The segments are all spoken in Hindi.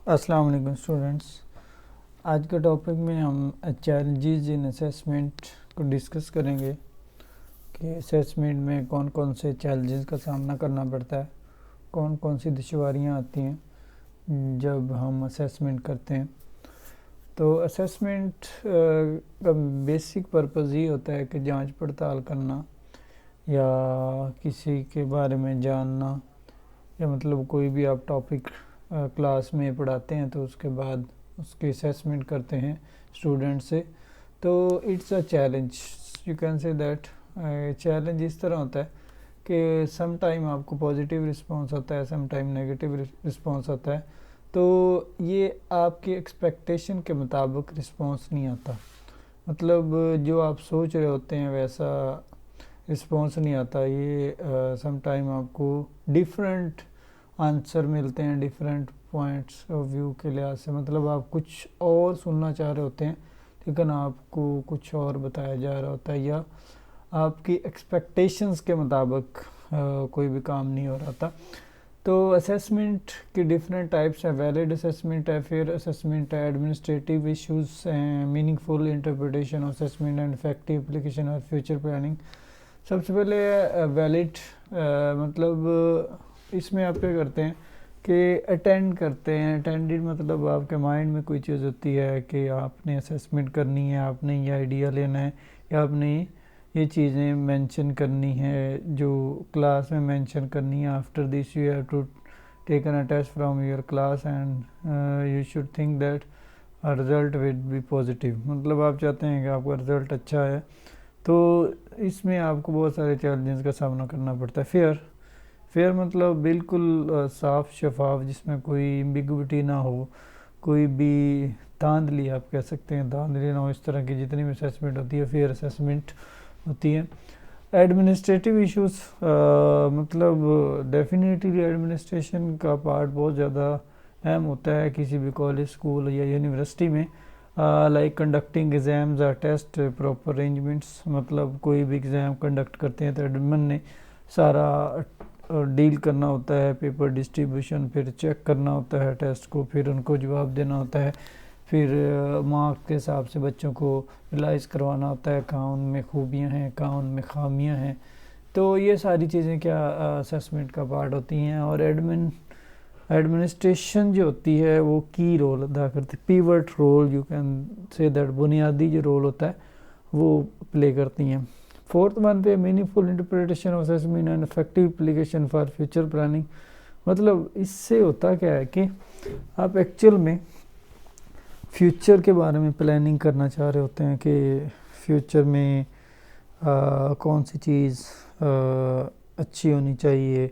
अस्सलाम वालेकुम स्टूडेंट्स। आज के टॉपिक में हम चैलेंजेस इन असेसमेंट को डिस्कस करेंगे कि असेसमेंट में कौन कौन से चैलेंजेस का सामना करना पड़ता है, कौन कौन सी दुश्वारियाँ आती हैं जब हम असेसमेंट करते हैं। तो असेसमेंट का बेसिक पर्पज़ ये होता है कि जांच पड़ताल करना या किसी के बारे में जानना, या मतलब कोई भी आप टॉपिक क्लास में पढ़ाते हैं तो उसके बाद उसकी असेसमेंट करते हैं स्टूडेंट से, तो it's a challenge. You can say that challenge इस तरह होता है कि सम टाइम आपको पॉजिटिव रिस्पांस आता है, सम टाइम नेगेटिव रिस्पांस आता है। तो ये आपकी एक्सपेक्टेशन के मुताबिक रिस्पांस नहीं आता, मतलब जो आप सोच रहे होते हैं वैसा रिस्पांस नहीं आता। ये सम टाइम आपको डिफरेंट आंसर मिलते हैं डिफरेंट पॉइंट्स ऑफ व्यू के लिहाज से, मतलब आप कुछ और सुनना चाह रहे होते हैं लेकिन आपको कुछ और बताया जा रहा होता है, या आपकी एक्सपेक्टेशंस के मुताबिक कोई भी काम नहीं हो रहा था। तो असेसमेंट की डिफरेंट टाइप्स है। वैलिड असेसमेंट है, फेयर असेसमेंट है, एडमिनिस्ट्रेटिव इश्यूज हैं, meaningful interpretation of assessment and effective application और फ्यूचर प्लानिंग। सबसे पहले वैलिड, मतलब इसमें आप क्या करते हैं कि अटेंड करते हैं। अटेंडेड मतलब आपके माइंड में कोई चीज़ होती है कि आपने असेसमेंट करनी है, आपने ये आइडिया लेना है, या आपने ये चीज़ें मेंशन करनी है जो क्लास में मेंशन करनी है। After this you have to taken a test from your class and you should think that result will be positive, मतलब आप चाहते हैं कि आपका रिज़ल्ट अच्छा है। तो इसमें आपको बहुत सारे चैलेंजेस का सामना करना पड़ता है। फेयर मतलब बिल्कुल साफ़ शफाफ, जिसमें कोई एम्बिग्विटी ना हो, कोई भी धांधली आप कह सकते हैं, धांधली ना हो। इस तरह की जितनी भी असेसमेंट होती है फेयर असेसमेंट होती है। एडमिनिस्ट्रेटिव इश्यूज़, मतलब डेफिनेटली एडमिनिस्ट्रेशन का पार्ट बहुत ज़्यादा अहम होता है किसी भी कॉलेज, स्कूल या यूनिवर्सिटी में। लाइक कंडक्टिंग एग्ज़ाम्स और टेस्ट, प्रॉपर अरेंजमेंट्स, मतलब कोई भी एग्ज़ाम कंडक्ट करते हैं तो एडमिन ने सारा डील करना होता है, पेपर डिस्ट्रीब्यूशन, फिर चेक करना होता है टेस्ट को, फिर उनको जवाब देना होता है, फिर मार्क के हिसाब से बच्चों को रियलाइज़ करवाना होता है कहाँ उनमें खूबियाँ हैं, कहाँ उनमें खामियाँ हैं। तो ये सारी चीज़ें क्या असेसमेंट का पार्ट होती हैं। और एडमिनिस्ट्रेशन जो होती है वो की रोल अदा करती है, pivot role, you can say that, बुनियादी जो रोल होता है वो प्ले करती हैं। फोर्थ वन पे meaningful interpretation of assessment and effective application for future planning. मतलब इससे होता क्या है कि आप एक्चुअल में फ्यूचर के बारे में प्लानिंग करना चाह रहे होते हैं कि फ्यूचर में कौन सी चीज़ अच्छी होनी चाहिए,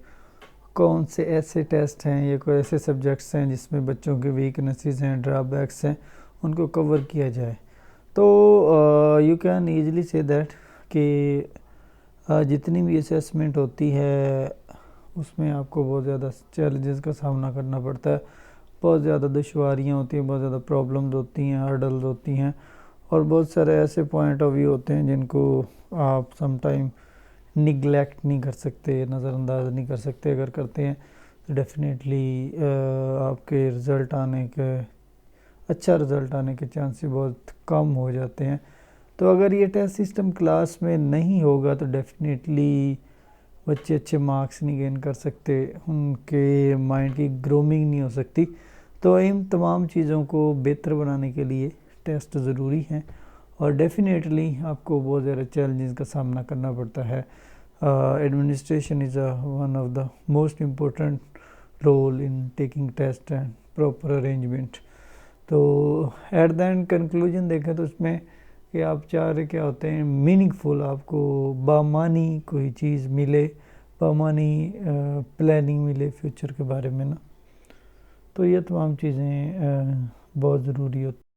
कौन से ऐसे टेस्ट हैं या कोई ऐसे सब्जेक्ट्स हैं जिसमें बच्चों के वीकनेसेस हैं, ड्रॉबैक्स हैं, उनको कवर किया जाए। तो you can easily say that कि जितनी भी असेसमेंट होती है उसमें आपको बहुत ज़्यादा चैलेंजेस का सामना करना पड़ता है, बहुत ज़्यादा दुश्वारियाँ होती हैं, बहुत ज़्यादा प्रॉब्लम्स होती हैं, हर्डल्स होती हैं, और बहुत सारे ऐसे पॉइंट ऑफ व्यू होते हैं जिनको आप सम टाइम निगलेक्ट नहीं कर सकते, नज़रअंदाज नहीं कर सकते। अगर करते हैं तो डेफिनेटली आपके रिज़ल्ट आने के, अच्छा रिज़ल्ट आने के चांसेस बहुत कम हो जाते हैं। तो अगर ये टेस्ट सिस्टम क्लास में नहीं होगा तो डेफिनेटली बच्चे अच्छे मार्क्स नहीं गेन कर सकते, उनके माइंड की ग्रूमिंग नहीं हो सकती। तो इन तमाम चीज़ों को बेहतर बनाने के लिए टेस्ट ज़रूरी हैं, और डेफिनेटली आपको बहुत ज़्यादा चैलेंजेस का सामना करना पड़ता है। Administration is one of the most important role in taking test and proper arrangement. तो एट द एंड कंक्लूजन देखें तो उसमें कि आप चाह रहे क्या होते हैं, मीनिंगफुल, आपको बामानी कोई चीज़ मिले, बामानी प्लानिंग मिले फ्यूचर के बारे में ना। तो ये तमाम चीज़ें बहुत ज़रूरी होती